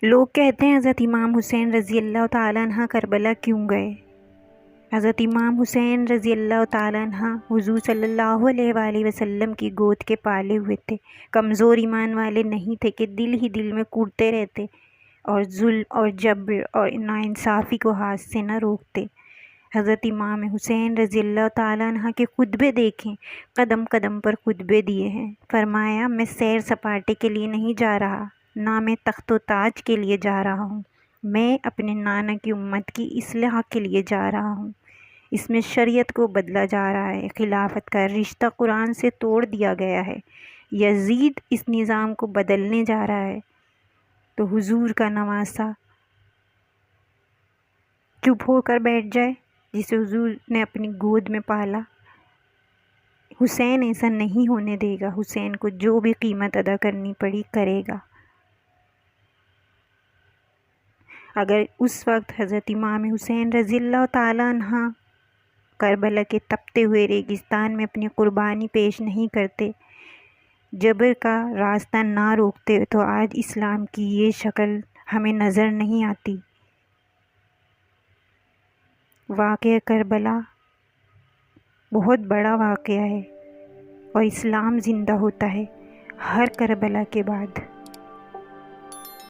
لوگ کہتے ہیں حضرت امام حسین رضی اللہ تعالیٰ عنہ کربلا کیوں گئے؟ حضرت امام حسین رضی اللہ تعالیٰ عنہ حضور صلی اللہ علیہ وآلہ وسلم کی گود کے پالے ہوئے تھے، کمزور ایمان والے نہیں تھے کہ دل ہی دل میں کوڑتے رہتے اور ظلم اور جبر اور ناانصافی کو ہاتھ سے نہ روکتے۔ حضرت امام حسین رضی اللہ تعالیٰ عنہ کے خطبے دیکھیں، قدم قدم پر خطبے دیے ہیں۔ فرمایا، میں سیر سپاٹے کے لیے نہیں جا رہا، نہ میں تخت و تاج کے لیے جا رہا ہوں، میں اپنے نانا کی امت کی اصلاح کے لیے جا رہا ہوں۔ اس میں شریعت کو بدلا جا رہا ہے، خلافت کا رشتہ قرآن سے توڑ دیا گیا ہے، یزید اس نظام کو بدلنے جا رہا ہے۔ تو حضور کا نواسہ چپ ہو کر بیٹھ جائے جسے حضور نے اپنی گود میں پالا؟ حسین ایسا نہیں ہونے دے گا، حسین کو جو بھی قیمت ادا کرنی پڑی کرے گا۔ اگر اس وقت حضرت امام حسین رضی اللہ تعالیٰ عنہ کربلا کے تپتے ہوئے ریگستان میں اپنی قربانی پیش نہیں کرتے، جبر کا راستہ نہ روکتے، تو آج اسلام کی یہ شکل ہمیں نظر نہیں آتی۔ واقعہ کربلا بہت بڑا واقعہ ہے اور اسلام زندہ ہوتا ہے ہر کربلا کے بعد۔